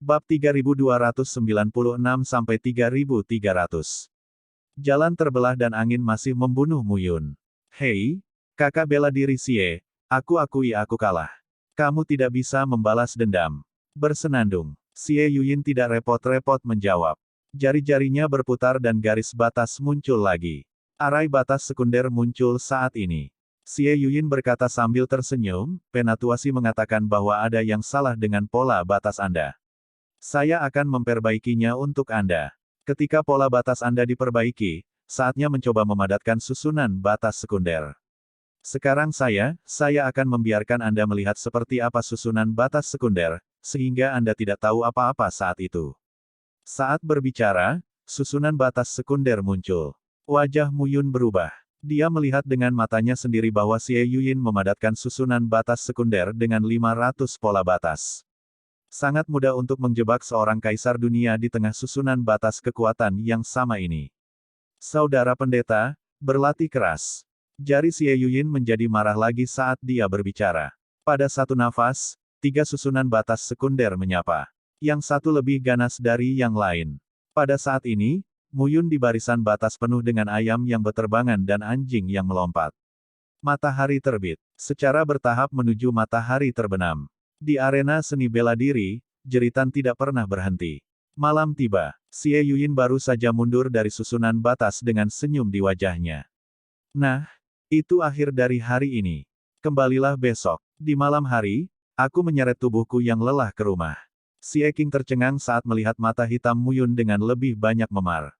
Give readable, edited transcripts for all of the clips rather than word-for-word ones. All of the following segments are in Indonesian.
Bab 3296-3300. Jalan terbelah dan angin masih membunuh Muyun. Hei, kakak bela diri Xie, aku akui aku kalah. Kamu tidak bisa membalas dendam. Bersenandung. Xie Yuyin tidak repot-repot menjawab. Jari-jarinya berputar dan garis batas muncul lagi. Arai batas sekunder muncul saat ini. Xie Yuyin berkata sambil tersenyum, Penatuasi mengatakan bahwa ada yang salah dengan pola batas Anda. Saya akan memperbaikinya untuk Anda. Ketika pola batas Anda diperbaiki, saatnya mencoba memadatkan susunan batas sekunder. Sekarang saya akan membiarkan Anda melihat seperti apa susunan batas sekunder, sehingga Anda tidak tahu apa-apa saat itu. Saat berbicara, susunan batas sekunder muncul. Wajah Muyun berubah. Dia melihat dengan matanya sendiri bahwa Xie Yuyin memadatkan susunan batas sekunder dengan 500 pola batas. Sangat mudah untuk menjebak seorang kaisar dunia di tengah susunan batas kekuatan yang sama ini. Saudara pendeta, berlatih keras. Jari Xie Yuyin menjadi marah lagi saat dia berbicara. Pada satu nafas, 3 susunan batas sekunder menyapa. Yang satu lebih ganas dari yang lain. Pada saat ini, Muyun di barisan batas penuh dengan ayam yang beterbangan dan anjing yang melompat. Matahari terbit, secara bertahap menuju matahari terbenam. Di arena seni bela diri, jeritan tidak pernah berhenti. Malam tiba, Xie Yuyin baru saja mundur dari susunan batas dengan senyum di wajahnya. Nah, itu akhir dari hari ini. Kembalilah besok. Di malam hari, aku menyeret tubuhku yang lelah ke rumah. Xie Qing tercengang saat melihat mata hitam Muyun dengan lebih banyak memar.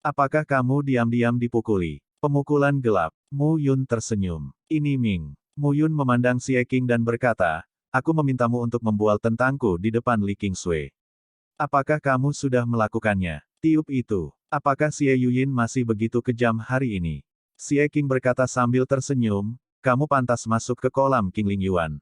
Apakah kamu diam-diam dipukuli? Pemukulan gelap. Muyun tersenyum. Ini Ming. Muyun memandang Xie Qing dan berkata, aku memintamu untuk membual tentangku di depan Li Qingsui. Apakah kamu sudah melakukannya? Tiup itu. Apakah Xie Yuyin masih begitu kejam hari ini? Xie Qing berkata sambil tersenyum, kamu pantas masuk ke kolam Qingling Yuan.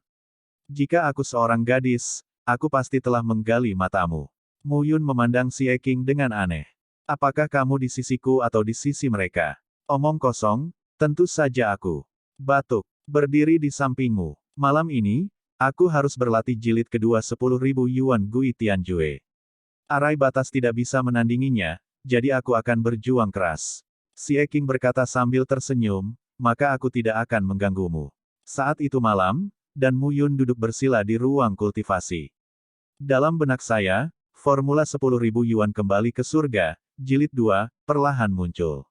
Jika aku seorang gadis, aku pasti telah menggali matamu. Muyun memandang Xie Qing dengan aneh. Apakah kamu di sisiku atau di sisi mereka? Omong kosong, tentu saja aku. Batuk. Berdiri di sampingmu. Malam ini, aku harus berlatih jilid kedua 10.000 Yuan Gui Tianjue. Arai batas tidak bisa menandinginya, jadi aku akan berjuang keras. Xie Qing berkata sambil tersenyum, maka aku tidak akan mengganggumu. Saat itu malam, dan Muyun duduk bersila di ruang kultivasi. Dalam benak saya, formula 10.000 Yuan kembali ke surga, jilid 2, perlahan muncul.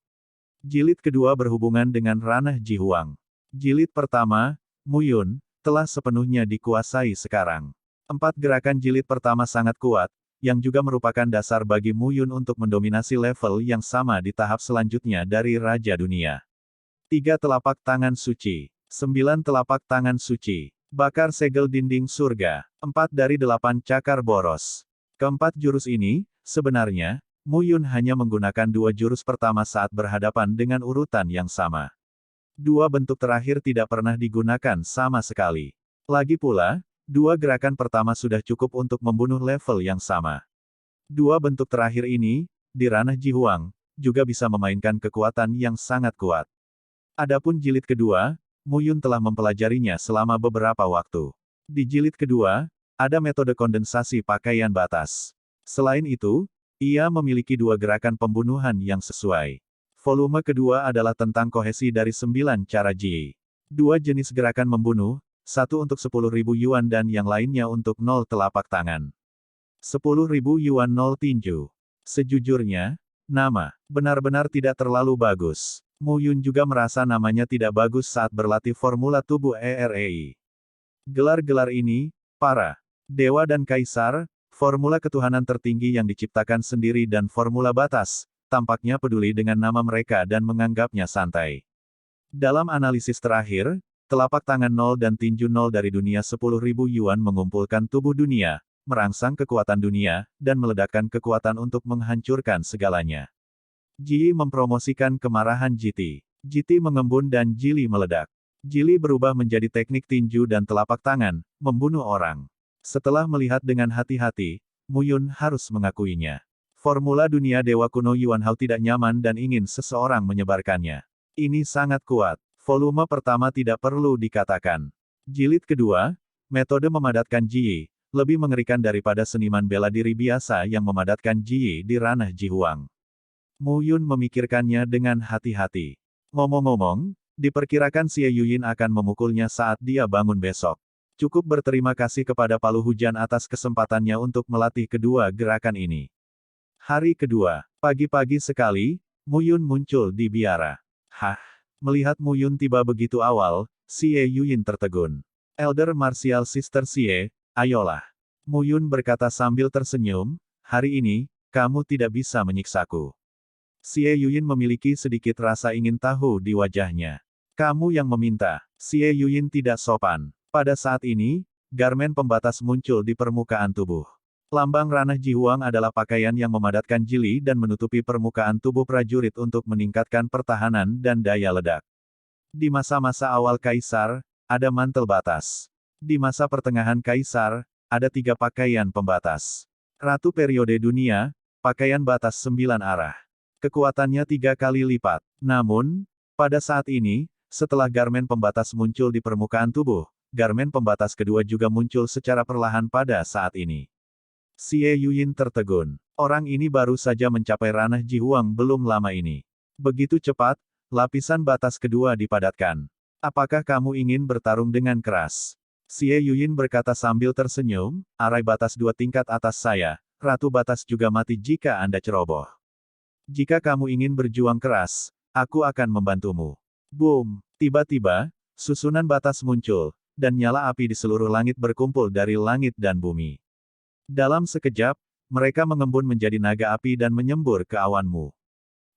Jilid kedua berhubungan dengan ranah Jihuang. Jilid pertama, Muyun, telah sepenuhnya dikuasai sekarang. 4 gerakan jilid pertama sangat kuat, yang juga merupakan dasar bagi Muyun untuk mendominasi level yang sama di tahap selanjutnya dari Raja Dunia. 3 telapak tangan suci. 9 telapak tangan suci. Bakar segel dinding surga. 4 dari 8 cakar boros. Keempat jurus ini, sebenarnya, Muyun hanya menggunakan 2 jurus pertama saat berhadapan dengan urutan yang sama. 2 bentuk terakhir tidak pernah digunakan sama sekali. Lagi pula, 2 gerakan pertama sudah cukup untuk membunuh level yang sama. 2 bentuk terakhir ini, di ranah Jihuang, juga bisa memainkan kekuatan yang sangat kuat. Adapun jilid kedua, Muyun telah mempelajarinya selama beberapa waktu. Di jilid kedua, ada metode kondensasi pakaian batas. Selain itu, ia memiliki 2 gerakan pembunuhan yang sesuai. Volume kedua adalah tentang kohesi dari 9 cara Ji. 2 jenis gerakan membunuh, satu untuk 10.000 Yuan dan yang lainnya untuk 0 telapak tangan. 10.000 Yuan 0 tinju. Sejujurnya, nama benar-benar tidak terlalu bagus. Muyun juga merasa namanya tidak bagus saat berlatih formula tubuh EREI. Gelar-gelar ini, para dewa dan kaisar, formula ketuhanan tertinggi yang diciptakan sendiri dan formula batas, tampaknya peduli dengan nama mereka dan menganggapnya santai. Dalam analisis terakhir, telapak tangan 0 dan tinju 0 dari dunia 10.000 Yuan mengumpulkan tubuh dunia, merangsang kekuatan dunia, dan meledakkan kekuatan untuk menghancurkan segalanya. Ji mempromosikan kemarahan Jiti. Jiti mengembun dan Jili meledak. Jili berubah menjadi teknik tinju dan telapak tangan, membunuh orang. Setelah melihat dengan hati-hati, Muyun harus mengakuinya. Formula dunia Dewa Kuno Yuan Hao tidak nyaman dan ingin seseorang menyebarkannya. Ini sangat kuat. Volume pertama tidak perlu dikatakan. Jilid kedua, metode memadatkan Ji, lebih mengerikan daripada seniman bela diri biasa yang memadatkan Ji di ranah Jihuang. Mu Yun memikirkannya dengan hati-hati. Ngomong-ngomong, diperkirakan Xie Yuyin akan memukulnya saat dia bangun besok. Cukup berterima kasih kepada Palu Hujan atas kesempatannya untuk melatih kedua gerakan ini. Hari kedua, pagi-pagi sekali, Mu Yun muncul di biara. Hah? Melihat Mu Yun tiba begitu awal, Xie Yuyin tertegun. Elder Martial Sister Xie, ayolah. Mu Yun berkata sambil tersenyum, hari ini, kamu tidak bisa menyiksaku. Xie Yuyin memiliki sedikit rasa ingin tahu di wajahnya. Kamu yang meminta. Xie Yuyin tidak sopan. Pada saat ini, garmen pembatas muncul di permukaan tubuh. Lambang ranah Jihuang adalah pakaian yang memadatkan jili dan menutupi permukaan tubuh prajurit untuk meningkatkan pertahanan dan daya ledak. Di masa-masa awal Kaisar, ada mantel batas. Di masa pertengahan Kaisar, ada 3 pakaian pembatas. Ratu periode dunia, pakaian batas 9 arah. Kekuatannya 3 kali lipat. Namun, pada saat ini, setelah garmen pembatas muncul di permukaan tubuh, garmen pembatas kedua juga muncul secara perlahan pada saat ini. Xie Yuyin tertegun. Orang ini baru saja mencapai ranah Jihuang belum lama ini. Begitu cepat, lapisan batas kedua dipadatkan. Apakah kamu ingin bertarung dengan keras? Xie Yuyin berkata sambil tersenyum, arai batas 2 tingkat atas saya, ratu batas juga mati jika Anda ceroboh. Jika kamu ingin berjuang keras, aku akan membantumu. Boom! Tiba-tiba, susunan batas muncul, dan nyala api di seluruh langit berkumpul dari langit dan bumi. Dalam sekejap, mereka mengembun menjadi naga api dan menyembur ke awanmu.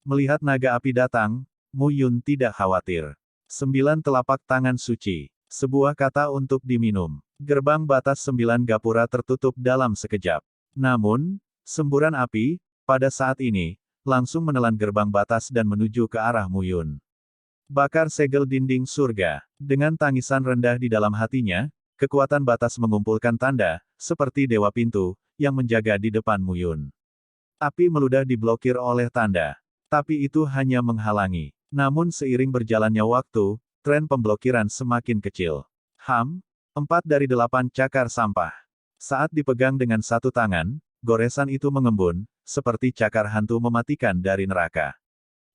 Melihat naga api datang, Mu Yun tidak khawatir. 9 telapak tangan suci. Sebuah kata untuk diminum. Gerbang batas 9 gapura tertutup dalam sekejap. Namun, semburan api, pada saat ini, langsung menelan gerbang batas dan menuju ke arah Mu Yun. Bakar segel dinding surga. Dengan tangisan rendah di dalam hatinya, kekuatan batas mengumpulkan tanda, seperti Dewa Pintu, yang menjaga di depan Mu Yun. Api meludah diblokir oleh tanda. Tapi itu hanya menghalangi. Namun seiring berjalannya waktu, tren pemblokiran semakin kecil. 4 dari 8 cakar sampah. Saat dipegang dengan satu tangan, goresan itu mengembun, seperti cakar hantu mematikan dari neraka.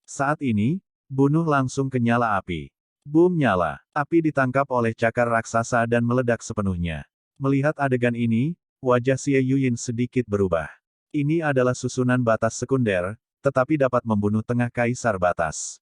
Saat ini, bunuh langsung ke nyala api. Boom nyala. Api ditangkap oleh cakar raksasa dan meledak sepenuhnya. Melihat adegan ini, wajah Xie Yuyin sedikit berubah. Ini adalah susunan batas sekunder, tetapi dapat membunuh tengah kaisar batas.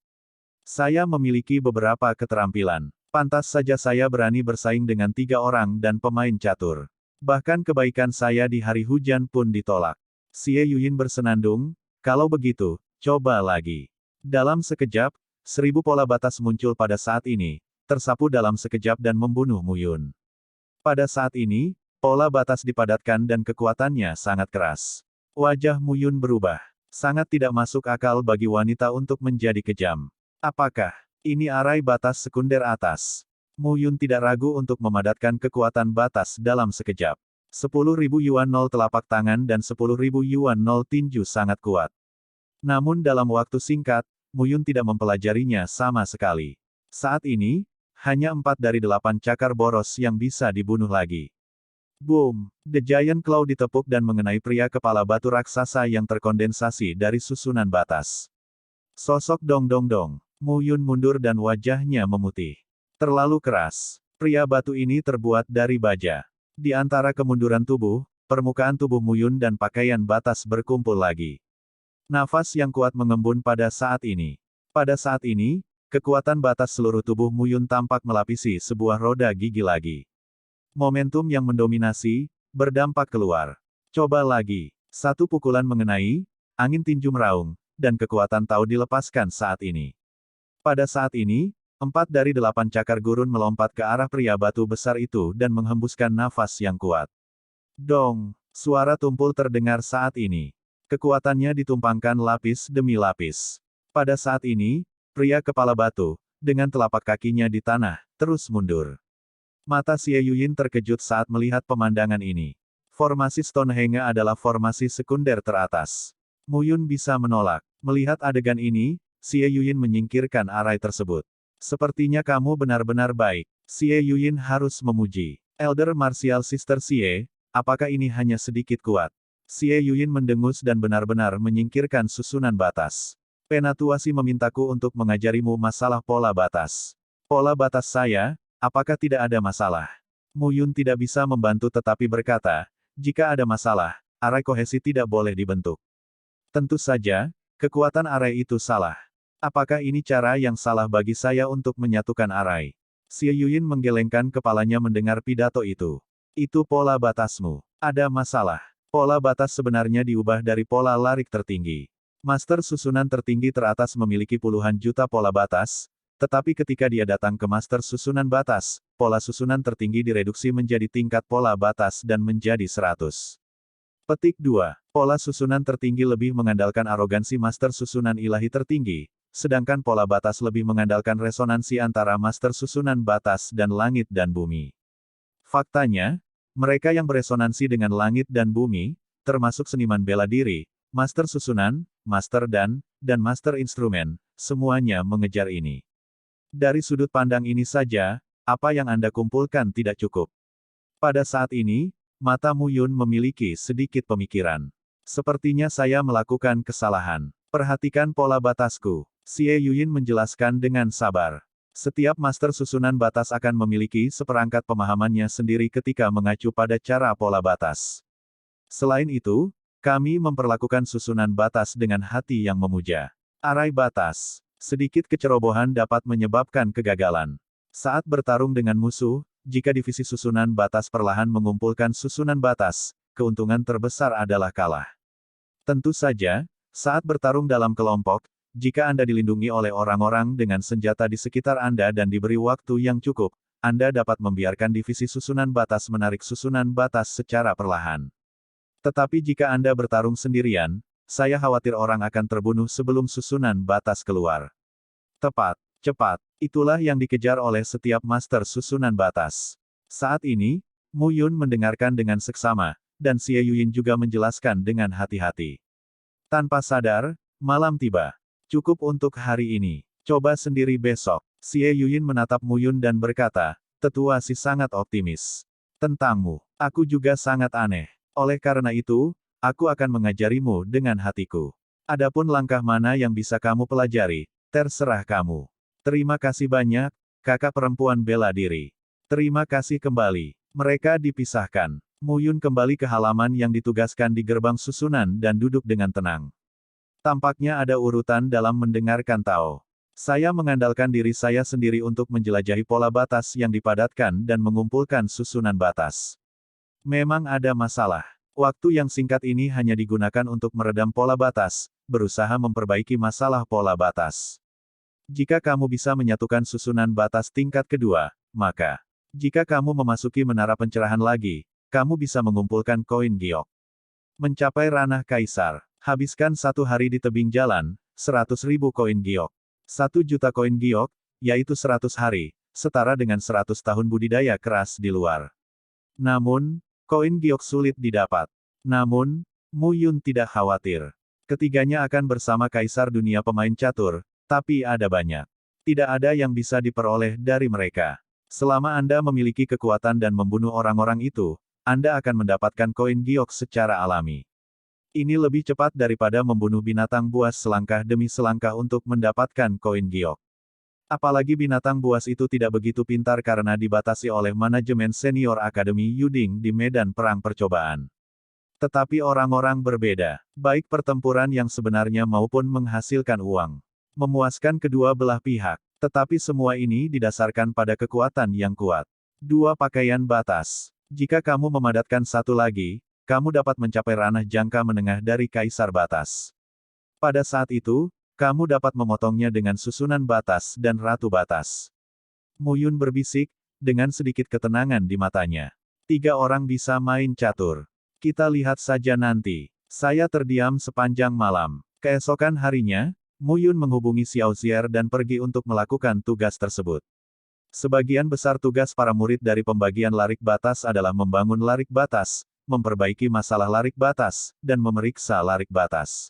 Saya memiliki beberapa keterampilan. Pantas saja saya berani bersaing dengan 3 orang dan pemain catur. Bahkan kebaikan saya di hari hujan pun ditolak. Xie Yuyin bersenandung, kalau begitu, coba lagi. Dalam sekejap, 1000 pola batas muncul pada saat ini, tersapu dalam sekejap dan membunuh Mu Yun. Pada saat ini, pola batas dipadatkan dan kekuatannya sangat keras. Wajah Mu Yun berubah. Sangat tidak masuk akal bagi wanita untuk menjadi kejam. Apakah ini arai batas sekunder atas? Mu Yun tidak ragu untuk memadatkan kekuatan batas dalam sekejap. 10.000 yuan 0 telapak tangan dan 10.000 yuan 0 tinju sangat kuat. Namun dalam waktu singkat, Mu Yun tidak mempelajarinya sama sekali. Saat ini, hanya 4 dari 8 cakar boros yang bisa dibunuh lagi. Boom! The Giant Claw ditepuk dan mengenai pria kepala batu raksasa yang terkondensasi dari susunan batas. Sosok dong dong dong. Mu Yun mundur dan wajahnya memutih. Terlalu keras. Pria batu ini terbuat dari baja. Di antara kemunduran tubuh, permukaan tubuh Mu Yun dan pakaian batas berkumpul lagi. Nafas yang kuat mengembun pada saat ini. Pada saat ini, kekuatan batas seluruh tubuh Mu Yun tampak melapisi sebuah roda gigi lagi. Momentum yang mendominasi, berdampak keluar. Coba lagi. Satu pukulan mengenai, angin tinju meraung, dan kekuatan Tao dilepaskan saat ini. Pada saat ini, 4 dari 8 cakar gurun melompat ke arah pria batu besar itu dan menghembuskan nafas yang kuat. Dong! Suara tumpul terdengar saat ini. Kekuatannya ditumpangkan lapis demi lapis. Pada saat ini, pria kepala batu, dengan telapak kakinya di tanah, terus mundur. Mata Xie Yuyin terkejut saat melihat pemandangan ini. Formasi Stonehenge adalah formasi sekunder teratas. Mu Yun bisa menolak. Melihat adegan ini, Xie Yuyin menyingkirkan arai tersebut. Sepertinya kamu benar-benar baik. Xie Yuyin harus memuji. Elder Martial Sister Xie, apakah ini hanya sedikit kuat? Xie Yuyin mendengus dan benar-benar menyingkirkan susunan batas. Penatuasi memintaku untuk mengajarimu masalah pola batas. Pola batas saya, apakah tidak ada masalah? Mu Yun tidak bisa membantu tetapi berkata, jika ada masalah, arai kohesi tidak boleh dibentuk. Tentu saja, kekuatan arai itu salah. Apakah ini cara yang salah bagi saya untuk menyatukan arai? Xie Yuyin menggelengkan kepalanya mendengar pidato itu. Itu pola batasmu. Ada masalah. Pola batas sebenarnya diubah dari pola larik tertinggi. Master susunan tertinggi teratas memiliki puluhan juta pola batas, tetapi ketika dia datang ke master susunan batas, pola susunan tertinggi direduksi menjadi tingkat pola batas dan menjadi 100. Petik 2. Pola susunan tertinggi lebih mengandalkan arogansi master susunan ilahi tertinggi, sedangkan pola batas lebih mengandalkan resonansi antara master susunan batas dan langit dan bumi. Faktanya, mereka yang beresonansi dengan langit dan bumi, termasuk seniman bela diri, master susunan, master dan master instrumen, semuanya mengejar ini. Dari sudut pandang ini saja, apa yang Anda kumpulkan tidak cukup. Pada saat ini, mata Mu Yun memiliki sedikit pemikiran. Sepertinya saya melakukan kesalahan. Perhatikan pola batasku. Xie Yuyin menjelaskan dengan sabar. Setiap master susunan batas akan memiliki seperangkat pemahamannya sendiri ketika mengacu pada cara pola batas. Selain itu, kami memperlakukan susunan batas dengan hati yang memuja. Arai batas. Sedikit kecerobohan dapat menyebabkan kegagalan. Saat bertarung dengan musuh, jika divisi susunan batas perlahan mengumpulkan susunan batas, keuntungan terbesar adalah kalah. Tentu saja, saat bertarung dalam kelompok, jika Anda dilindungi oleh orang-orang dengan senjata di sekitar Anda dan diberi waktu yang cukup, Anda dapat membiarkan divisi susunan batas menarik susunan batas secara perlahan. Tetapi jika Anda bertarung sendirian, saya khawatir orang akan terbunuh sebelum susunan batas keluar. Tepat, cepat, itulah yang dikejar oleh setiap master susunan batas. Saat ini, Mu Yun mendengarkan dengan seksama, dan Xie Yuyin juga menjelaskan dengan hati-hati. Tanpa sadar, malam tiba. Cukup untuk hari ini. Coba sendiri besok. Xie Yuyin menatap Mu Yun dan berkata, tetua si sangat optimis. Tentangmu, aku juga sangat aneh. Oleh karena itu, aku akan mengajarimu dengan hatiku. Adapun langkah mana yang bisa kamu pelajari, terserah kamu. Terima kasih banyak, kakak perempuan bela diri. Terima kasih kembali. Mereka dipisahkan. Mu Yun kembali ke halaman yang ditugaskan di gerbang susunan dan duduk dengan tenang. Tampaknya ada urutan dalam mendengarkan Tao. Saya mengandalkan diri saya sendiri untuk menjelajahi pola batas yang dipadatkan dan mengumpulkan susunan batas. Memang ada masalah. Waktu yang singkat ini hanya digunakan untuk meredam pola batas, berusaha memperbaiki masalah pola batas. Jika kamu bisa menyatukan susunan batas tingkat kedua, maka, jika kamu memasuki menara pencerahan lagi, kamu bisa mengumpulkan koin giok. Mencapai ranah kaisar. Habiskan 1 hari di tebing jalan, 100.000 koin giok. 1 juta koin giok, yaitu 100 hari, setara dengan 100 tahun budidaya keras di luar. Namun, koin giok sulit didapat. Namun, Mu Yun tidak khawatir. Ketiganya akan bersama kaisar dunia pemain catur, tapi ada banyak. Tidak ada yang bisa diperoleh dari mereka. Selama Anda memiliki kekuatan dan membunuh orang-orang itu, Anda akan mendapatkan koin giok secara alami. Ini lebih cepat daripada membunuh binatang buas selangkah demi selangkah untuk mendapatkan koin giok. Apalagi binatang buas itu tidak begitu pintar karena dibatasi oleh manajemen senior Akademi Yuding di medan perang percobaan. Tetapi orang-orang berbeda, baik pertempuran yang sebenarnya maupun menghasilkan uang. Memuaskan kedua belah pihak, tetapi semua ini didasarkan pada kekuatan yang kuat. 2 pakaian batas. Jika kamu memadatkan satu lagi, kamu dapat mencapai ranah jangka menengah dari kaisar batas. Pada saat itu, kamu dapat memotongnya dengan susunan batas dan ratu batas. Mu Yun berbisik, dengan sedikit ketenangan di matanya. 3 orang bisa main catur. Kita lihat saja nanti. Saya terdiam sepanjang malam. Keesokan harinya, Mu Yun menghubungi Xiao Zier dan pergi untuk melakukan tugas tersebut. Sebagian besar tugas para murid dari pembagian larik batas adalah membangun larik batas, memperbaiki masalah larik batas, dan memeriksa larik batas.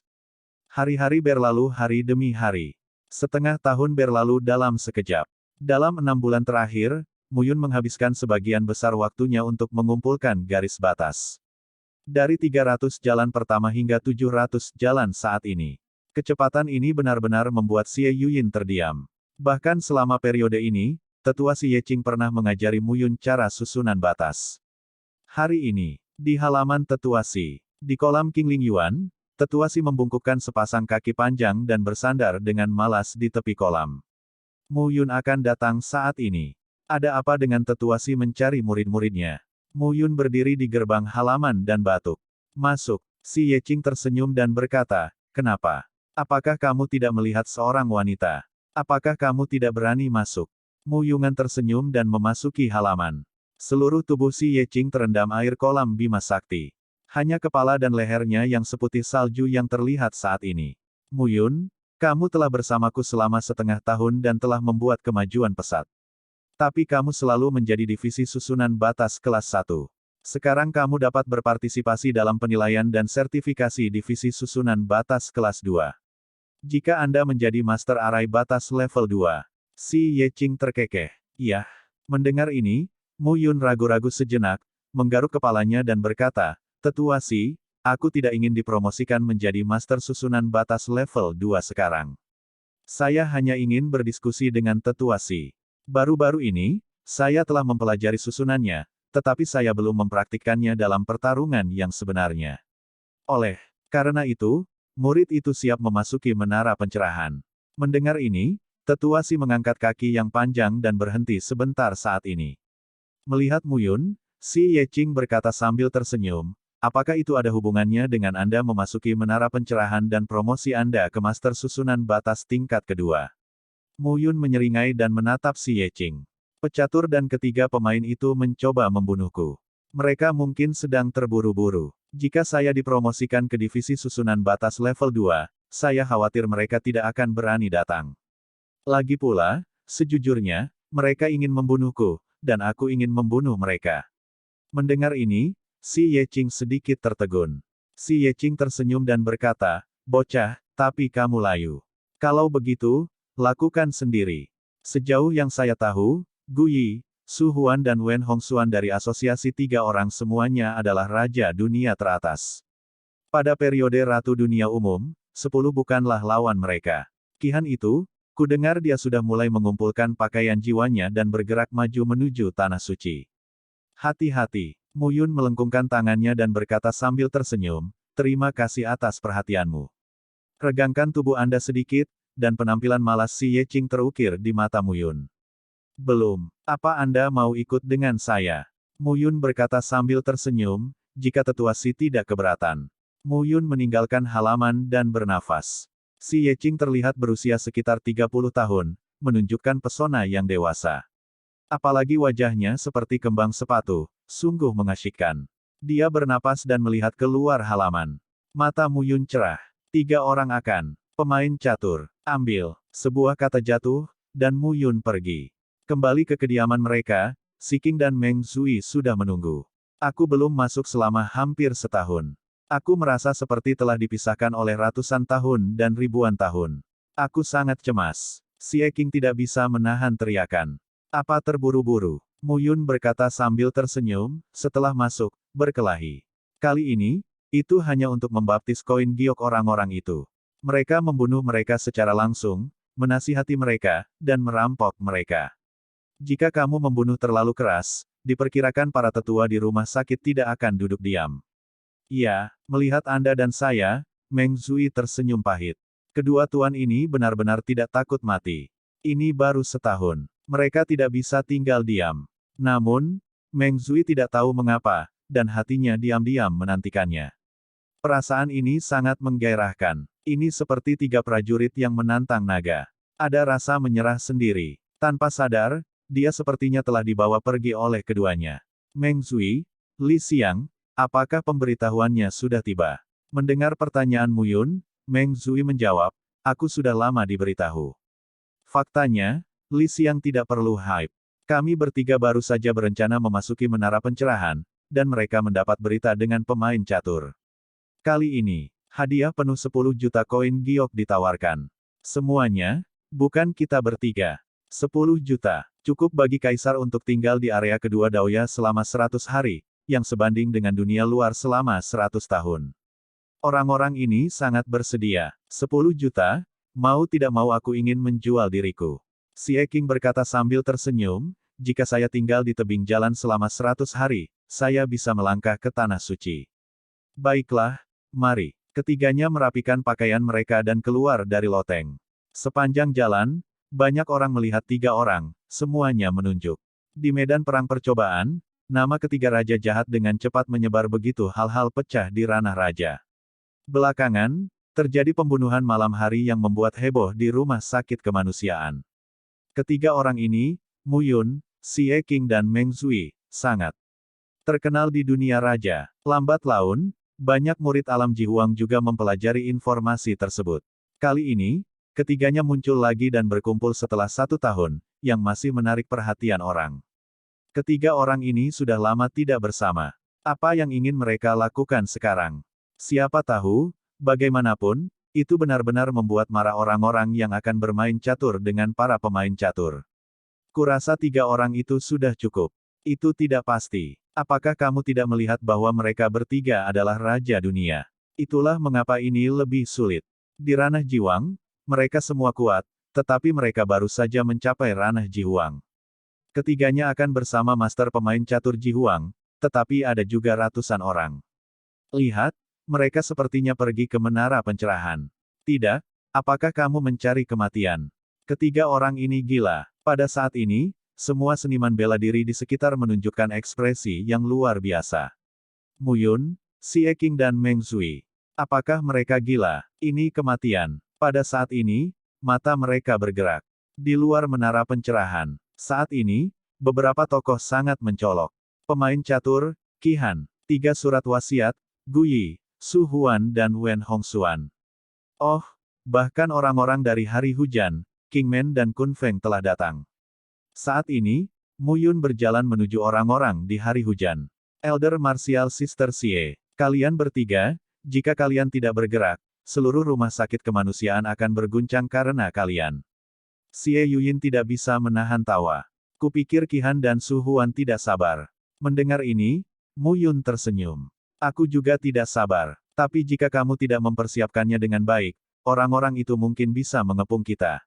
Hari-hari berlalu hari demi hari. Setengah tahun berlalu dalam sekejap. Dalam 6 bulan terakhir, Mu Yun menghabiskan sebagian besar waktunya untuk mengumpulkan garis batas. Dari 300 jalan pertama hingga 700 jalan saat ini. Kecepatan ini benar-benar membuat Xie Yuyin terdiam. Bahkan selama periode ini, tetua Xie Qing pernah mengajari Mu Yun cara susunan batas. Hari ini, di halaman tetua Xi, di kolam Qingling Yuan, tetua Xi membungkukkan sepasang kaki panjang dan bersandar dengan malas di tepi kolam. Mu Yun akan datang saat ini. Ada apa dengan tetua Xi mencari murid-muridnya? Mu Yun berdiri di gerbang halaman dan batuk. Masuk. Xie Qing tersenyum dan berkata, kenapa? Apakah kamu tidak melihat seorang wanita? Apakah kamu tidak berani masuk? Mu Yun tersenyum dan memasuki halaman. Seluruh tubuh Xie Qing terendam air kolam Bima Sakti. Hanya kepala dan lehernya yang seputih salju yang terlihat saat ini. Mu Yun, kamu telah bersamaku selama setengah tahun dan telah membuat kemajuan pesat. Tapi kamu selalu menjadi divisi susunan batas kelas 1. Sekarang kamu dapat berpartisipasi dalam penilaian dan sertifikasi divisi susunan batas kelas 2. Jika Anda menjadi Master Arai batas level 2. Xie Qing terkekeh. Iya. Mendengar ini, Mu Yun ragu-ragu sejenak, menggaruk kepalanya dan berkata, Tetua Xi, aku tidak ingin dipromosikan menjadi Master Susunan Batas level 2 sekarang. Saya hanya ingin berdiskusi dengan Tetua Xi. Baru-baru ini, saya telah mempelajari susunannya, tetapi saya belum mempraktikkannya dalam pertarungan yang sebenarnya. Oleh karena itu, murid itu siap memasuki menara pencerahan. Mendengar ini, Tetua Xi mengangkat kaki yang panjang dan berhenti sebentar saat ini. Melihat Mu Yun, Xie Qing berkata sambil tersenyum, apakah itu ada hubungannya dengan Anda memasuki menara pencerahan dan promosi Anda ke Master Susunan Batas tingkat kedua? Mu Yun menyeringai dan menatap Xie Qing. Pecatur dan ketiga pemain itu mencoba membunuhku. Mereka mungkin sedang terburu-buru. Jika saya dipromosikan ke divisi susunan batas level 2, saya khawatir mereka tidak akan berani datang. Lagi pula, sejujurnya, mereka ingin membunuhku, dan aku ingin membunuh mereka. Mendengar ini, Xie Qing sedikit tertegun. Xie Qing tersenyum dan berkata, bocah, tapi kamu layu. Kalau begitu, lakukan sendiri. Sejauh yang saya tahu, Gu Yi, Su Huan dan Wen Hongxuan dari asosiasi 3 orang semuanya adalah raja dunia teratas. Pada periode Ratu Dunia Umum, 10 bukanlah lawan mereka. Kihan itu, ku dengar dia sudah mulai mengumpulkan pakaian jiwanya dan bergerak maju menuju Tanah Suci. Hati-hati. Mu Yun melengkungkan tangannya dan berkata sambil tersenyum, terima kasih atas perhatianmu. Regangkan tubuh Anda sedikit, dan penampilan malas Xie Qing terukir di mata Mu Yun. Belum. Apa Anda mau ikut dengan saya? Mu Yun berkata sambil tersenyum, jika tetua Xi tidak keberatan. Mu Yun meninggalkan halaman dan bernafas. Xie Qing terlihat berusia sekitar 30 tahun, menunjukkan pesona yang dewasa. Apalagi wajahnya seperti kembang sepatu, sungguh mengasyikkan. Dia bernapas dan melihat keluar halaman. Mata Mu Yun cerah. 3 orang akan. Pemain catur. Ambil. Sebuah kata jatuh, dan Mu Yun pergi. Kembali ke kediaman mereka, Xi Qing dan Meng Zui sudah menunggu. Aku belum masuk selama hampir setahun. Aku merasa seperti telah dipisahkan oleh ratusan tahun dan ribuan tahun. Aku sangat cemas. Xie Qing tidak bisa menahan teriakan. Apa terburu-buru? Mu Yun berkata sambil tersenyum, setelah masuk, berkelahi. Kali ini, itu hanya untuk membaptis koin giok orang-orang itu. Mereka membunuh mereka secara langsung, menasihati mereka, dan merampok mereka. Jika kamu membunuh terlalu keras, diperkirakan para tetua di rumah sakit tidak akan duduk diam. Ya, melihat Anda dan saya, Meng Zui tersenyum pahit. Kedua tuan ini benar-benar tidak takut mati. Ini baru setahun. Mereka tidak bisa tinggal diam. Namun, Meng Zui tidak tahu mengapa, dan hatinya diam-diam menantikannya. Perasaan ini sangat menggairahkan. Ini seperti 3 prajurit yang menantang naga. Ada rasa menyerah sendiri. Tanpa sadar, dia sepertinya telah dibawa pergi oleh keduanya. Meng Zui, Li Xiang, apakah pemberitahuannya sudah tiba? Mendengar pertanyaan Mu Yun, Meng Zui menjawab, aku sudah lama diberitahu. Faktanya, Li Xiang tidak perlu hype. Kami bertiga baru saja berencana memasuki menara pencerahan, dan mereka mendapat berita dengan pemain catur. Kali ini, hadiah penuh 10 juta koin giok ditawarkan. Semuanya, bukan kita bertiga. 10 juta. Cukup bagi kaisar untuk tinggal di area kedua Daoya selama 100 hari, yang sebanding dengan dunia luar selama 100 tahun. Orang-orang ini sangat bersedia. 10 juta, mau tidak mau aku ingin menjual diriku. Xie King berkata sambil tersenyum, jika saya tinggal di tebing jalan selama 100 hari, saya bisa melangkah ke tanah suci. Baiklah, mari. Ketiganya merapikan pakaian mereka dan keluar dari loteng. Sepanjang jalan, banyak orang melihat 3 orang, semuanya menunjuk. Di medan perang percobaan, nama ketiga raja jahat dengan cepat menyebar begitu hal-hal pecah di ranah raja. Belakangan, terjadi pembunuhan malam hari yang membuat heboh di rumah sakit kemanusiaan. Ketiga orang ini, Mu Yun, Xie King dan Meng Zui, sangat terkenal di dunia raja. Lambat laun, banyak murid alam Jihuang juga mempelajari informasi tersebut. Kali ini, ketiganya muncul lagi dan berkumpul setelah 1 tahun, yang masih menarik perhatian orang. Ketiga orang ini sudah lama tidak bersama. Apa yang ingin mereka lakukan sekarang? Siapa tahu, bagaimanapun, itu benar-benar membuat marah orang-orang yang akan bermain catur dengan para pemain catur. Kurasa 3 orang itu sudah cukup. Itu tidak pasti. Apakah kamu tidak melihat bahwa mereka bertiga adalah raja dunia? Itulah mengapa ini lebih sulit. Di ranah Jiwang, mereka semua kuat, tetapi mereka baru saja mencapai ranah Jihuang. Ketiganya akan bersama master pemain catur Jihuang, tetapi ada juga ratusan orang. Lihat, mereka sepertinya pergi ke menara pencerahan. Tidak, apakah kamu mencari kematian? Ketiga orang ini gila. Pada saat ini, semua seniman bela diri di sekitar menunjukkan ekspresi yang luar biasa. Mu Yun, Xie King dan Meng Zui. Apakah mereka gila? Ini kematian. Pada saat ini, mata mereka bergerak. Di luar menara pencerahan. Saat ini, beberapa tokoh sangat mencolok. Pemain catur, Qi Han, 3 surat wasiat, Gu Yi, Su Huan dan Wen Hongxuan. Oh, bahkan orang-orang dari Hari Hujan, King Men dan Kun Feng telah datang. Saat ini, Mu Yun berjalan menuju orang-orang di Hari Hujan. Elder Martial Sister Xie, kalian bertiga, jika kalian tidak bergerak, seluruh rumah sakit kemanusiaan akan berguncang karena kalian. Xie Yuyin tidak bisa menahan tawa. Kupikir Qi Han dan Su Huan tidak sabar. Mendengar ini, Mu Yun tersenyum. Aku juga tidak sabar. Tapi jika kamu tidak mempersiapkannya dengan baik, orang-orang itu mungkin bisa mengepung kita.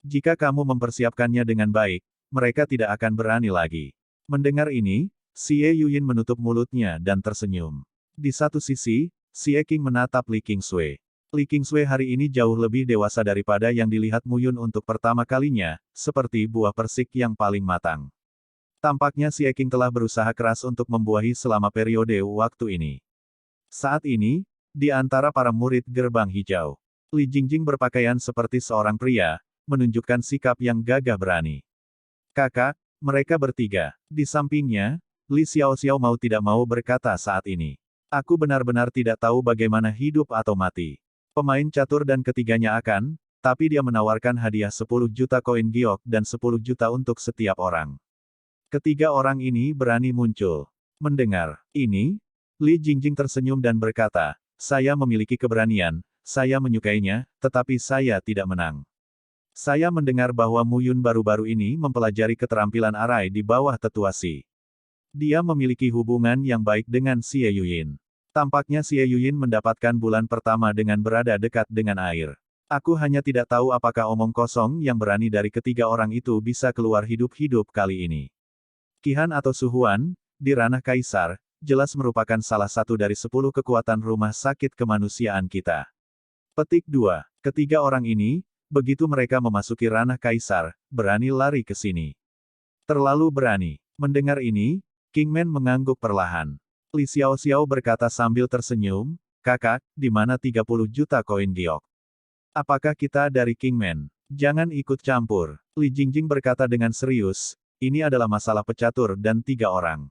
Jika kamu mempersiapkannya dengan baik, mereka tidak akan berani lagi. Mendengar ini, Xie Yuyin menutup mulutnya dan tersenyum. Di satu sisi, Xie King menatap Li Qingsui. Li Qingsui hari ini jauh lebih dewasa daripada yang dilihat Mu Yun untuk pertama kalinya, seperti buah persik yang paling matang. Tampaknya Xie King telah berusaha keras untuk membuahi selama periode waktu ini. Saat ini, di antara para murid gerbang hijau, Li Jingjing berpakaian seperti seorang pria, menunjukkan sikap yang gagah berani. Kakak, mereka bertiga. Di sampingnya, Li Xiaoxiao mau tidak mau berkata saat ini. Aku benar-benar tidak tahu bagaimana hidup atau mati. Pemain catur dan ketiganya akan, tapi dia menawarkan hadiah 10 juta koin giok dan 10 juta untuk setiap orang. Ketiga orang ini berani muncul. Mendengar ini, Li Jingjing tersenyum dan berkata, saya memiliki keberanian, saya menyukainya, tetapi saya tidak menang. Saya mendengar bahwa Mu Yun baru-baru ini mempelajari keterampilan arai di bawah tetua Si. Dia memiliki hubungan yang baik dengan Xie Yuyin. Tampaknya Xie Yuyin mendapatkan bulan pertama dengan berada dekat dengan air. Aku hanya tidak tahu apakah omong kosong yang berani dari ketiga orang itu bisa keluar hidup-hidup kali ini. Qi Han atau Su Huan, di ranah kaisar, jelas merupakan salah satu dari 10 kekuatan rumah sakit kemanusiaan kita. Petik 2. Ketiga orang ini, begitu mereka memasuki ranah kaisar, berani lari ke sini. Terlalu berani. Mendengar ini, King Men mengangguk perlahan. Li Xiaoxiao berkata sambil tersenyum, kakak, di mana 30 juta koin giok? Apakah kita dari King Men? Jangan ikut campur. Li Jingjing berkata dengan serius, ini adalah masalah pecatur dan 3 orang.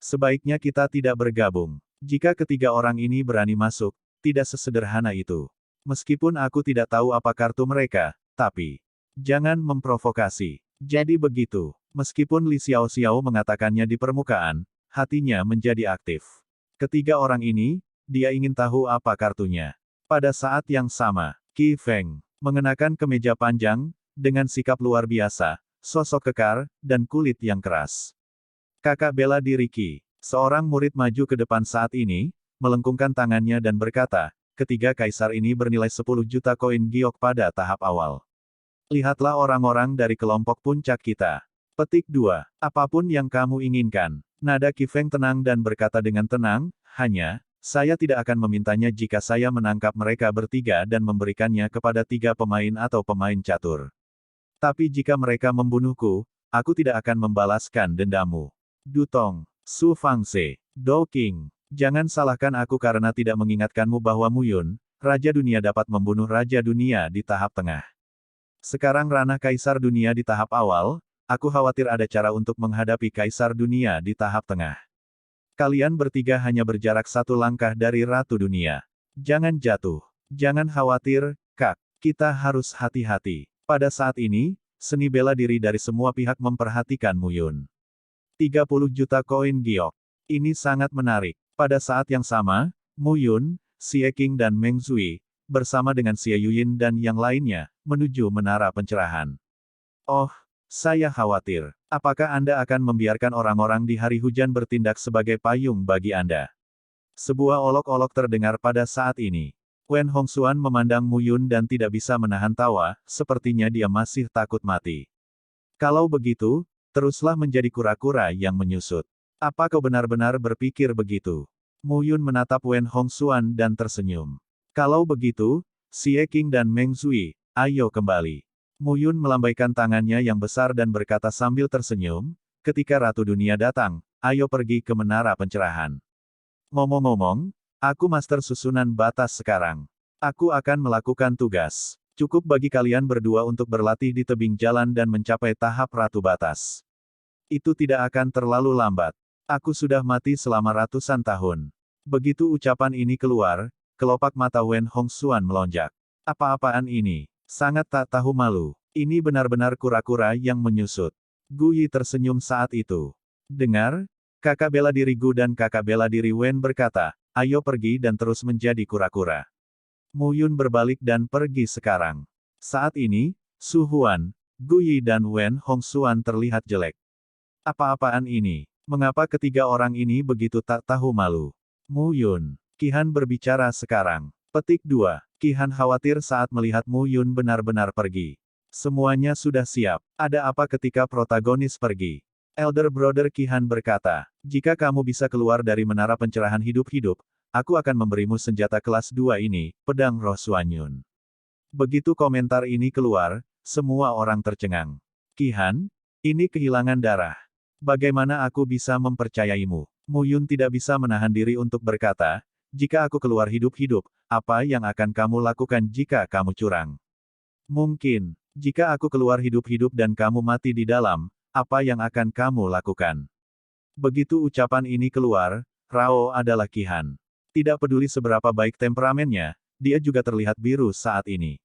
Sebaiknya kita tidak bergabung. Jika ketiga orang ini berani masuk, tidak sesederhana itu. Meskipun aku tidak tahu apa kartu mereka, tapi jangan memprovokasi. Jadi begitu. Meskipun Li Xiaoxiao mengatakannya di permukaan, hatinya menjadi aktif. Ketiga orang ini, dia ingin tahu apa kartunya. Pada saat yang sama, Qi Feng mengenakan kemeja panjang, dengan sikap luar biasa, sosok kekar, dan kulit yang keras. Kakak bela diri Qi. Seorang murid maju ke depan saat ini, melengkungkan tangannya dan berkata, ketiga kaisar ini bernilai 10 juta koin giok pada tahap awal. Lihatlah orang-orang dari kelompok puncak kita. Petik 2. Apapun yang kamu inginkan. Nada Qi Feng tenang dan berkata dengan tenang, hanya, saya tidak akan memintanya jika saya menangkap mereka bertiga dan memberikannya kepada 3 pemain atau pemain catur. Tapi jika mereka membunuhku, aku tidak akan membalaskan dendamu. Dutong, Su Fangse, Do King, jangan salahkan aku karena tidak mengingatkanmu bahwa Muyun, Raja Dunia dapat membunuh Raja Dunia di tahap tengah. Sekarang ranah Kaisar Dunia di tahap awal, aku khawatir ada cara untuk menghadapi Kaisar Dunia di tahap tengah. Kalian bertiga hanya berjarak 1 langkah dari Ratu Dunia. Jangan jatuh. Jangan khawatir, Kak. Kita harus hati-hati. Pada saat ini, seni bela diri dari semua pihak memperhatikan Muyun. 30 juta koin giok. Ini sangat menarik. Pada saat yang sama, Muyun, Xie Qing dan Meng Zui, bersama dengan Xie Yuyin dan yang lainnya, menuju menara pencerahan. Oh, saya khawatir. Apakah Anda akan membiarkan orang-orang di hari hujan bertindak sebagai payung bagi Anda? Sebuah olok-olok terdengar pada saat ini. Wen Hongxuan memandang Muyun dan tidak bisa menahan tawa, sepertinya dia masih takut mati. Kalau begitu, teruslah menjadi kura-kura yang menyusut. Apa kau benar-benar berpikir begitu? Muyun menatap Wen Hongxuan dan tersenyum. Kalau begitu, Xie Qing dan Meng Zui, ayo kembali. Muyun melambaikan tangannya yang besar dan berkata sambil tersenyum, ketika Ratu Dunia datang, ayo pergi ke menara pencerahan. Ngomong-ngomong, aku master susunan batas sekarang. Aku akan melakukan tugas. Cukup bagi kalian berdua untuk berlatih di tebing jalan dan mencapai tahap Ratu Batas. Itu tidak akan terlalu lambat. Aku sudah mati selama ratusan tahun. Begitu ucapan ini keluar, kelopak mata Wen Hongxuan melonjak. Apa-apaan ini? Sangat tak tahu malu. Ini benar-benar kura-kura yang menyusut. Gu Yi tersenyum saat itu. Dengar, kakak bela diri Gu dan kakak bela diri Wen berkata, ayo pergi dan terus menjadi kura-kura. Muyun berbalik dan pergi sekarang. Saat ini, Su Huan, Gu Yi dan Wen Hongxuan terlihat jelek. Apa-apaan ini? Mengapa ketiga orang ini begitu tak tahu malu? Muyun. Qihan berbicara sekarang. Petik 2. Qihan khawatir saat melihat Muyun benar-benar pergi. Semuanya sudah siap. Ada apa ketika protagonis pergi? Elder Brother Qihan berkata, jika kamu bisa keluar dari menara pencerahan hidup-hidup, aku akan memberimu senjata kelas 2 ini, pedang roh Suanyun. Begitu komentar ini keluar, semua orang tercengang. Qihan, ini kehilangan darah. Bagaimana aku bisa mempercayaimu? Muyun tidak bisa menahan diri untuk berkata, jika aku keluar hidup-hidup, apa yang akan kamu lakukan jika kamu curang? Mungkin, jika aku keluar hidup-hidup dan kamu mati di dalam, apa yang akan kamu lakukan? Begitu ucapan ini keluar, Rao adalah Qihan. Tidak peduli seberapa baik temperamennya, dia juga terlihat biru saat ini.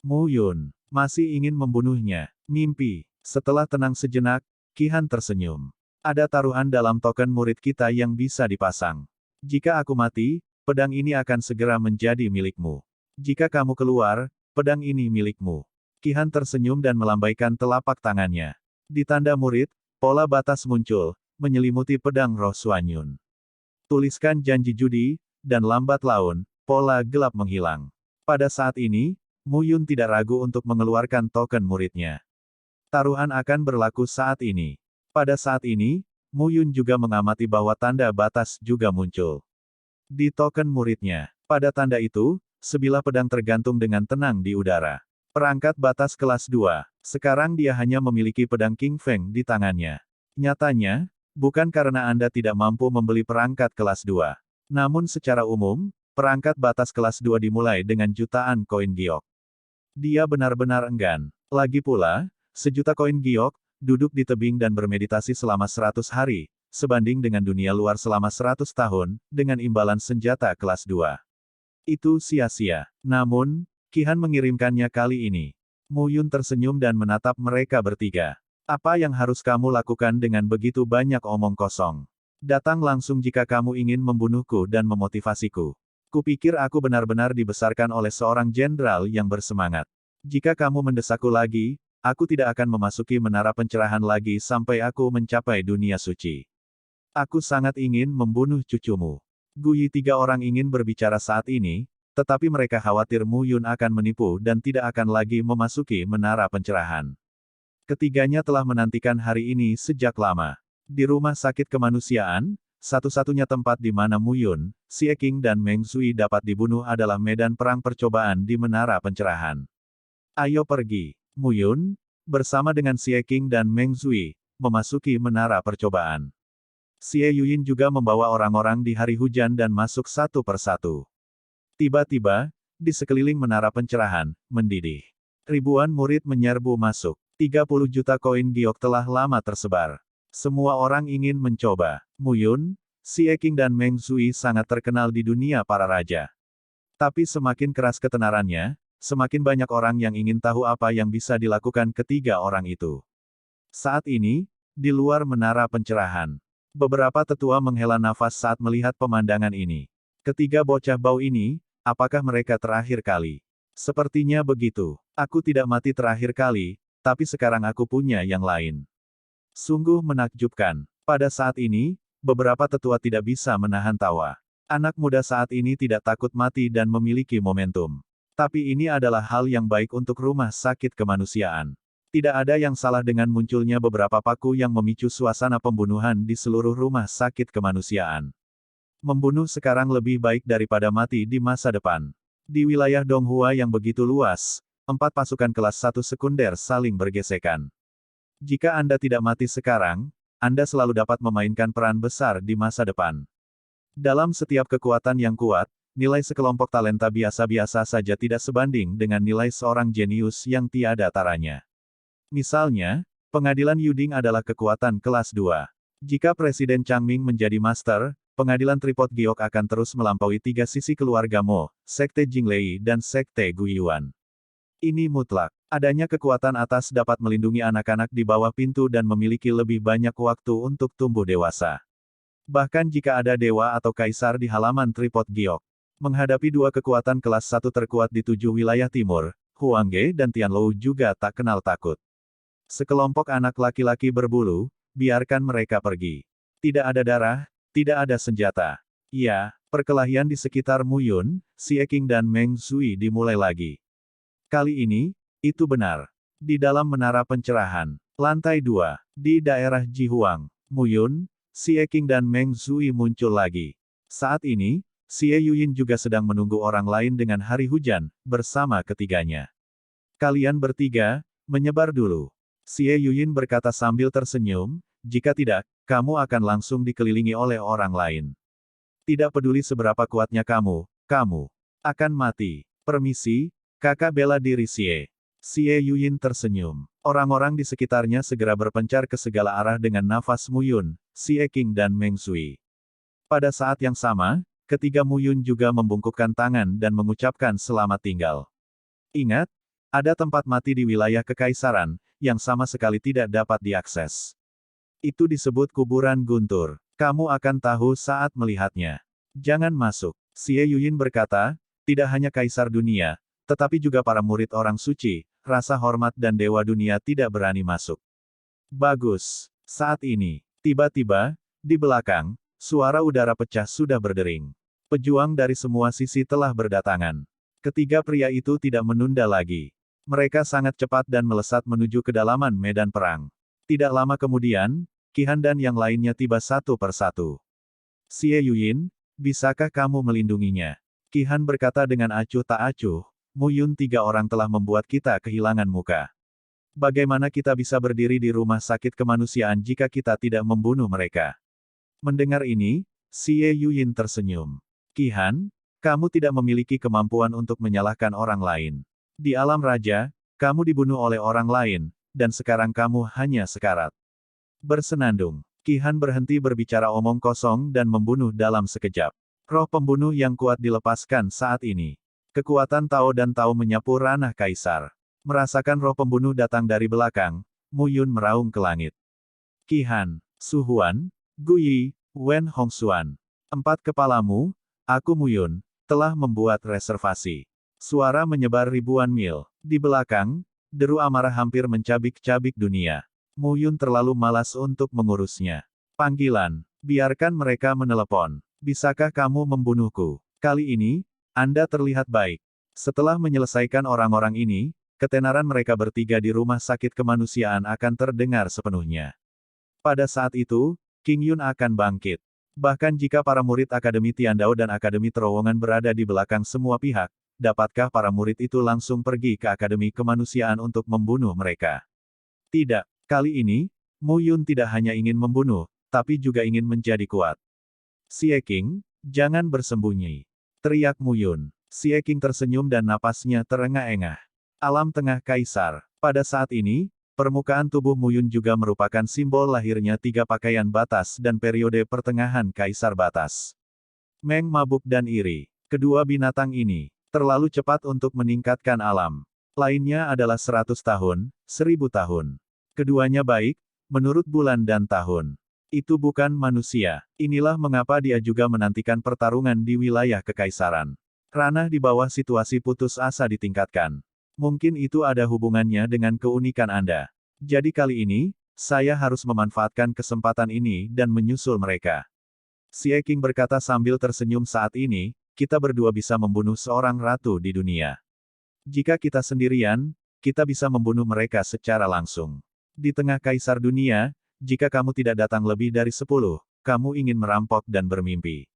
Muyun, masih ingin membunuhnya. Mimpi. Setelah tenang sejenak, Qihan tersenyum. Ada taruhan dalam token murid kita yang bisa dipasang. Jika aku mati, pedang ini akan segera menjadi milikmu. Jika kamu keluar, pedang ini milikmu. Qihan tersenyum dan melambaikan telapak tangannya. Di tanda murid, pola batas muncul, menyelimuti pedang roh Suanyun. Tuliskan janji judi, dan lambat laun, pola gelap menghilang. Pada saat ini, Muyun tidak ragu untuk mengeluarkan token muridnya. Taruhan akan berlaku saat ini. Pada saat ini, Muyun juga mengamati bahwa tanda batas juga muncul. Di token muridnya, pada tanda itu, sebilah pedang tergantung dengan tenang di udara. Perangkat batas kelas 2. Sekarang dia hanya memiliki pedang King Feng di tangannya. Nyatanya, bukan karena Anda tidak mampu membeli perangkat kelas 2. Namun secara umum, perangkat batas kelas 2 dimulai dengan jutaan koin giok. Dia benar-benar enggan. Lagi pula, 1.000.000 koin giok, duduk di tebing dan bermeditasi selama 100 hari, sebanding dengan dunia luar selama 100 tahun, dengan imbalan senjata kelas 2. Itu sia-sia. Namun, Qihan mengirimkannya kali ini. Muyun tersenyum dan menatap mereka bertiga. Apa yang harus kamu lakukan dengan begitu banyak omong kosong? Datang langsung jika kamu ingin membunuhku dan memotivasiku. Kupikir aku benar-benar dibesarkan oleh seorang jenderal yang bersemangat. Jika kamu mendesakku lagi, aku tidak akan memasuki menara pencerahan lagi sampai aku mencapai dunia suci. Aku sangat ingin membunuh cucumu. Guyi. Tiga orang ingin berbicara saat ini, tetapi mereka khawatir Mu Yun akan menipu dan tidak akan lagi memasuki menara pencerahan. Ketiganya telah menantikan hari ini sejak lama. Di rumah sakit kemanusiaan, satu-satunya tempat di mana Mu Yun, Xie Qing dan Meng Zui dapat dibunuh adalah medan perang percobaan di menara pencerahan. Ayo pergi, Mu Yun, bersama dengan Xie Qing dan Meng Zui, memasuki menara percobaan. Xie Yuyin juga membawa orang-orang di hari hujan dan masuk satu persatu. Tiba-tiba, di sekeliling menara pencerahan, mendidih. Ribuan murid menyerbu masuk. 30 juta koin giok telah lama tersebar. Semua orang ingin mencoba. Mu Yun, Xie Qing dan Meng Zui sangat terkenal di dunia para raja. Tapi semakin keras ketenarannya, semakin banyak orang yang ingin tahu apa yang bisa dilakukan ketiga orang itu. Saat ini, di luar menara pencerahan, beberapa tetua menghela nafas saat melihat pemandangan ini. Ketiga bocah bau ini, apakah mereka terakhir kali? Sepertinya begitu. Aku tidak mati terakhir kali, tapi sekarang aku punya yang lain. Sungguh menakjubkan. Pada saat ini, beberapa tetua tidak bisa menahan tawa. Anak muda saat ini tidak takut mati dan memiliki momentum. Tapi ini adalah hal yang baik untuk rumah sakit kemanusiaan. Tidak ada yang salah dengan munculnya beberapa paku yang memicu suasana pembunuhan di seluruh rumah sakit kemanusiaan. Membunuh sekarang lebih baik daripada mati di masa depan. Di wilayah Donghua yang begitu luas, 4 pasukan kelas 1 sekunder saling bergesekan. Jika Anda tidak mati sekarang, Anda selalu dapat memainkan peran besar di masa depan. Dalam setiap kekuatan yang kuat, nilai sekelompok talenta biasa-biasa saja tidak sebanding dengan nilai seorang jenius yang tiada taranya. Misalnya, pengadilan Yuding adalah kekuatan kelas 2. Jika Presiden Changming menjadi master, pengadilan Tripod Giok akan terus melampaui 3 sisi keluarga Mo, Sekte Jinglei dan Sekte Guiyuan. Ini mutlak. Adanya kekuatan atas dapat melindungi anak-anak di bawah pintu dan memiliki lebih banyak waktu untuk tumbuh dewasa. Bahkan jika ada dewa atau kaisar di halaman Tripod Giok. Menghadapi 2 kekuatan kelas 1 terkuat di 7 wilayah timur, Huang Ge dan Tianlou juga tak kenal takut. Sekelompok anak laki-laki berbulu, biarkan mereka pergi. Tidak ada darah, tidak ada senjata. Ya, perkelahian di sekitar Mu Yun, Xie Qing dan Meng Zui dimulai lagi. Kali ini, itu benar. Di dalam menara pencerahan, lantai 2, di daerah Jihuang, Mu Yun, Xie Qing dan Meng Zui muncul lagi. Saat ini, Xie Yuyin juga sedang menunggu orang lain dengan hari hujan, bersama ketiganya. Kalian bertiga, menyebar dulu. Xie Yuyin berkata sambil tersenyum, jika tidak, kamu akan langsung dikelilingi oleh orang lain. Tidak peduli seberapa kuatnya kamu akan mati. Permisi, kakak bela diri Xie. Xie Yuyin tersenyum. Orang-orang di sekitarnya segera berpencar ke segala arah dengan nafas Mu Yun, Xie Qing dan Meng Zui. Pada saat yang sama, ketiga Mu Yun juga membungkukkan tangan dan mengucapkan selamat tinggal. Ingat, ada tempat mati di wilayah kekaisaran, yang sama sekali tidak dapat diakses. Itu disebut kuburan guntur. Kamu akan tahu saat melihatnya. Jangan masuk. Xie Yuyin berkata, tidak hanya kaisar dunia, tetapi juga para murid orang suci, rasa hormat dan dewa dunia tidak berani masuk. Bagus. Saat ini, tiba-tiba, di belakang, suara udara pecah sudah berdering. Pejuang dari semua sisi telah berdatangan. Ketiga pria itu tidak menunda lagi. Mereka sangat cepat dan melesat menuju kedalaman medan perang. Tidak lama kemudian, Qi Han dan yang lainnya tiba satu persatu. Xie Yuyin, bisakah kamu melindunginya? Qi Han berkata dengan acuh tak acuh, Mu Yun 3 orang telah membuat kita kehilangan muka. Bagaimana kita bisa berdiri di rumah sakit kemanusiaan jika kita tidak membunuh mereka? Mendengar ini, Xie Yuyin tersenyum. Qi Han, kamu tidak memiliki kemampuan untuk menyalahkan orang lain. Di alam raja, kamu dibunuh oleh orang lain, dan sekarang kamu hanya sekarat. Bersenandung, Qi Han berhenti berbicara omong kosong dan membunuh dalam sekejap. Roh pembunuh yang kuat dilepaskan saat ini. Kekuatan Tao dan Tao menyapu ranah kaisar. Merasakan roh pembunuh datang dari belakang, Mu Yun meraung ke langit. Qi Han, Su Huan, Gu Yi, Wen Hongxuan. 4 kepalamu, aku Mu Yun, telah membuat reservasi. Suara menyebar ribuan mil. Di belakang, Deru amarah hampir mencabik-cabik dunia. Mu Yun terlalu malas untuk mengurusnya. Panggilan. Biarkan mereka menelepon. Bisakah kamu membunuhku? Kali ini, Anda terlihat baik. Setelah menyelesaikan orang-orang ini, ketenaran mereka bertiga di rumah sakit kemanusiaan akan terdengar sepenuhnya. Pada saat itu, King Yun akan bangkit. Bahkan jika para murid Akademi Tiandao dan Akademi Terowongan berada di belakang semua pihak, dapatkah para murid itu langsung pergi ke Akademi Kemanusiaan untuk membunuh mereka? Tidak. Kali ini, Mu Yun tidak hanya ingin membunuh, tapi juga ingin menjadi kuat. Xie King, jangan bersembunyi. Teriak Mu Yun. Xie King tersenyum dan napasnya terengah-engah. Alam Tengah Kaisar. Pada saat ini, permukaan tubuh Mu Yun juga merupakan simbol lahirnya tiga pakaian batas dan periode pertengahan Kaisar Batas. Meng mabuk dan iri. Kedua binatang ini terlalu cepat untuk meningkatkan alam. Lainnya adalah 100 tahun, 1000 tahun. Keduanya baik, menurut bulan dan tahun. Itu bukan manusia. Inilah mengapa dia juga menantikan pertarungan di wilayah kekaisaran. Ranah di bawah situasi putus asa ditingkatkan. Mungkin itu ada hubungannya dengan keunikan Anda. Jadi kali ini, saya harus memanfaatkan kesempatan ini dan menyusul mereka. Xie King berkata sambil tersenyum saat ini, kita berdua bisa membunuh seorang ratu di dunia. Jika kita sendirian, kita bisa membunuh mereka secara langsung. Di tengah kaisar dunia, jika kamu tidak datang lebih dari 10, kamu ingin merampok dan bermimpi.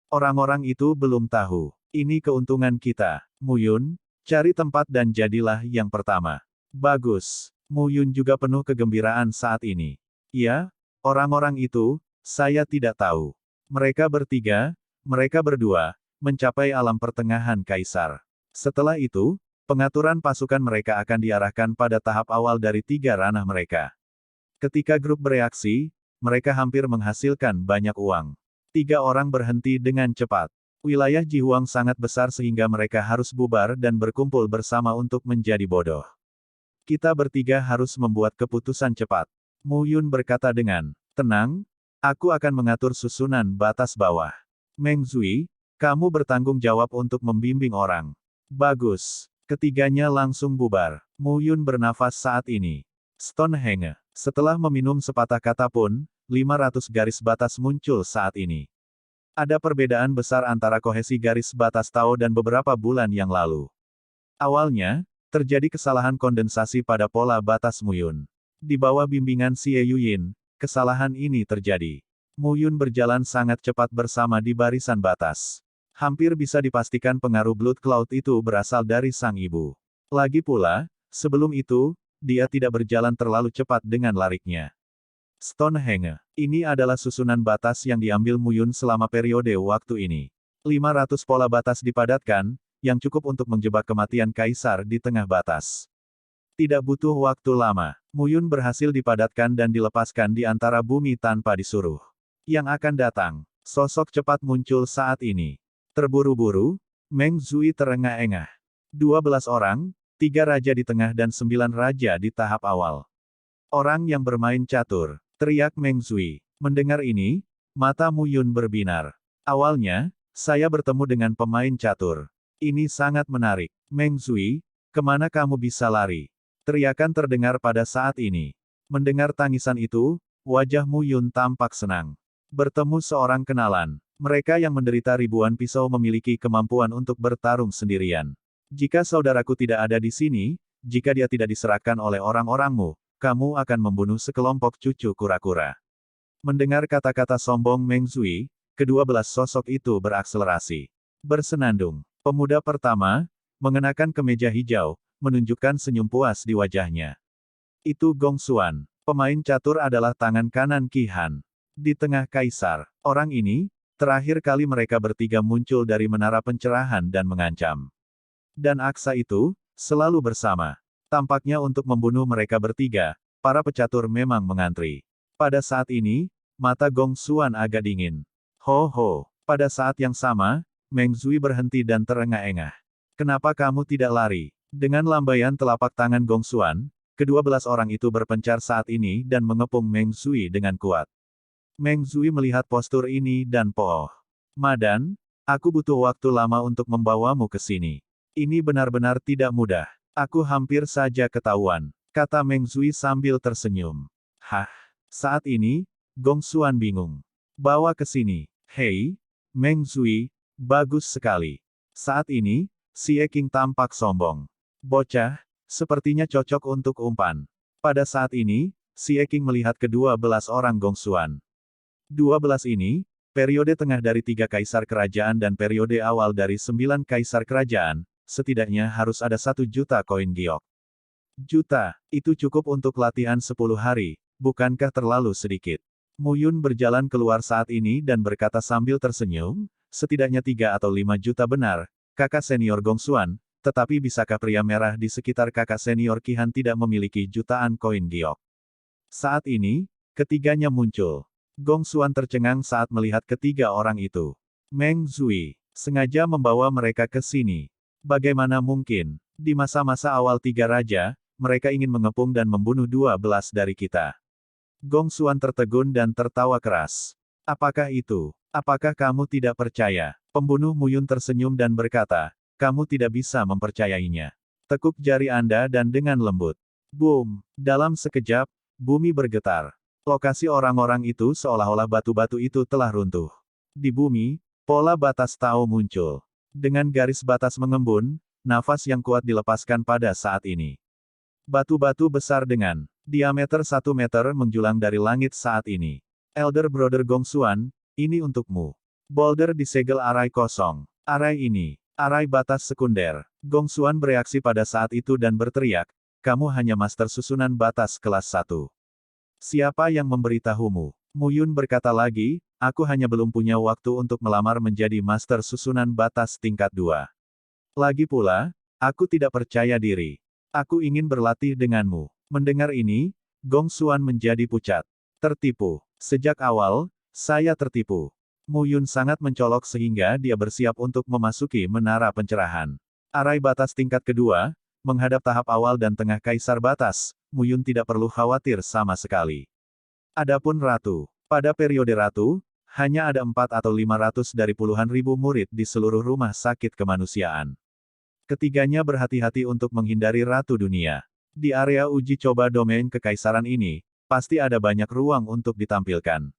Orang-orang itu belum tahu. Ini keuntungan kita. Mu Yun, cari tempat dan jadilah yang pertama. Bagus. Mu Yun juga penuh kegembiraan saat ini. Ya, orang-orang itu, saya tidak tahu. Mereka bertiga, mereka berdua, mencapai alam pertengahan kaisar. Setelah itu, pengaturan pasukan mereka akan diarahkan pada tahap awal dari tiga ranah mereka. Ketika grup bereaksi, mereka hampir menghasilkan banyak uang. Tiga orang berhenti dengan cepat. Wilayah Jihuang sangat besar sehingga mereka harus bubar dan berkumpul bersama untuk menjadi bodoh. Kita bertiga harus membuat keputusan cepat. Mu Yun berkata dengan tenang, aku akan mengatur susunan batas bawah. Meng Zui, kamu bertanggung jawab untuk membimbing orang. Bagus. Ketiganya langsung bubar. Mu Yun bernafas saat ini. Stonehenge. Setelah meminum sepatah kata pun, 500 garis batas muncul saat ini. Ada perbedaan besar antara kohesi garis batas Tao dan beberapa bulan yang lalu. Awalnya, terjadi kesalahan kondensasi pada pola batas Mu Yun. Di bawah bimbingan Xie Yuyin, kesalahan ini terjadi. Mu Yun berjalan sangat cepat bersama di barisan batas. Hampir bisa dipastikan pengaruh Blood Cloud itu berasal dari sang ibu. Lagi pula, sebelum itu, dia tidak berjalan terlalu cepat dengan lariknya. Stonehenge. Ini adalah susunan batas yang diambil Mu Yun selama periode waktu ini. 500 pola batas dipadatkan, yang cukup untuk menjebak kematian kaisar di tengah batas. Tidak butuh waktu lama, Mu Yun berhasil dipadatkan dan dilepaskan di antara bumi tanpa disuruh. Yang akan datang, sosok cepat muncul saat ini. Terburu-buru, Meng Zui terengah-engah. 12 orang, 3 raja di tengah dan 9 raja di tahap awal. Orang yang bermain catur, teriak Meng Zui. Mendengar ini, mata Mu Yun berbinar. Awalnya, saya bertemu dengan pemain catur. Ini sangat menarik. Meng Zui, kemana kamu bisa lari? Teriakan terdengar pada saat ini. Mendengar tangisan itu, wajah Mu Yun tampak senang. Bertemu seorang kenalan. Mereka yang menderita ribuan pisau memiliki kemampuan untuk bertarung sendirian. Jika saudaraku tidak ada di sini, jika dia tidak diserahkan oleh orang-orangmu, kamu akan membunuh sekelompok cucu kura-kura. Mendengar kata-kata sombong Meng Zui, kedua belas sosok itu berakselerasi. Bersenandung. Pemuda pertama, mengenakan kemeja hijau, menunjukkan senyum puas di wajahnya. Itu Gong Xuan. Pemain catur adalah tangan kanan Qi Han. Di tengah kaisar, orang ini, terakhir kali mereka bertiga muncul dari menara pencerahan dan mengancam. Dan aksa itu, selalu bersama. Tampaknya untuk membunuh mereka bertiga, para pecatur memang mengantri. Pada saat ini, mata Gong Xuan agak dingin. Ho ho. Pada saat yang sama, Meng Zui berhenti dan terengah-engah. Kenapa kamu tidak lari? Dengan lambaian telapak tangan Gong Xuan, kedua belas orang itu berpencar saat ini dan mengepung Meng Zui dengan kuat. Meng Zui melihat postur ini dan pooh. Madan, aku butuh waktu lama untuk membawamu ke sini. Ini benar-benar tidak mudah. Aku hampir saja ketahuan, kata Meng Zui sambil tersenyum. Hah? Saat ini, Gong Xuan bingung. Bawa ke sini. Hei, Meng Zui, bagus sekali. Saat ini, Xie Qing tampak sombong. Bocah, sepertinya cocok untuk umpan. Pada saat ini, Xie Qing melihat kedua belas orang Gong Xuan. 12 ini, periode tengah dari 3 kaisar kerajaan dan periode awal dari 9 kaisar kerajaan, setidaknya harus ada 1 juta koin giok. Juta, itu cukup untuk latihan 10 hari, bukankah terlalu sedikit? Mu Yun berjalan keluar saat ini dan berkata sambil tersenyum, setidaknya 3 atau 5 juta benar, kakak senior Gong Xuan, tetapi bisakah pria merah di sekitar kakak senior Qihan tidak memiliki jutaan koin giok? Saat ini, ketiganya muncul. Gong Xuan tercengang saat melihat ketiga orang itu. Meng Zui sengaja membawa mereka ke sini. Bagaimana mungkin, di masa-masa awal 3 raja, mereka ingin mengepung dan membunuh 12 dari kita. Gong Xuan tertegun dan tertawa keras. Apakah itu? Apakah kamu tidak percaya? Pembunuh Mu Yun tersenyum dan berkata, kamu tidak bisa mempercayainya. Tekuk jari Anda dan dengan lembut. Boom! Dalam sekejap, bumi bergetar. Lokasi orang-orang itu seolah-olah batu-batu itu telah runtuh. Di bumi, pola batas Tao muncul. Dengan garis batas mengembun, nafas yang kuat dilepaskan pada saat ini. Batu-batu besar dengan diameter 1 meter menjulang dari langit saat ini. Elder Brother Gong Xuan, ini untukmu. Boulder disegel arai kosong. Arai ini, arai batas sekunder. Gong Xuan bereaksi pada saat itu dan berteriak, kamu hanya master susunan batas kelas 1. Siapa yang memberitahumu? Mu Yun berkata lagi, aku hanya belum punya waktu untuk melamar menjadi master susunan batas tingkat 2. Lagi pula, aku tidak percaya diri. Aku ingin berlatih denganmu. Mendengar ini, Gong Xuan menjadi pucat. Tertipu. Sejak awal, saya tertipu. Mu Yun sangat mencolok sehingga dia bersiap untuk memasuki menara pencerahan. Arai batas tingkat kedua, menghadap tahap awal dan tengah kaisar batas, Mu Yun tidak perlu khawatir sama sekali. Adapun Ratu, pada periode Ratu, hanya ada 4 atau 500 dari puluhan ribu murid di seluruh rumah sakit kemanusiaan. Ketiganya berhati-hati untuk menghindari Ratu Dunia. Di area uji coba domain kekaisaran ini, pasti ada banyak ruang untuk ditampilkan.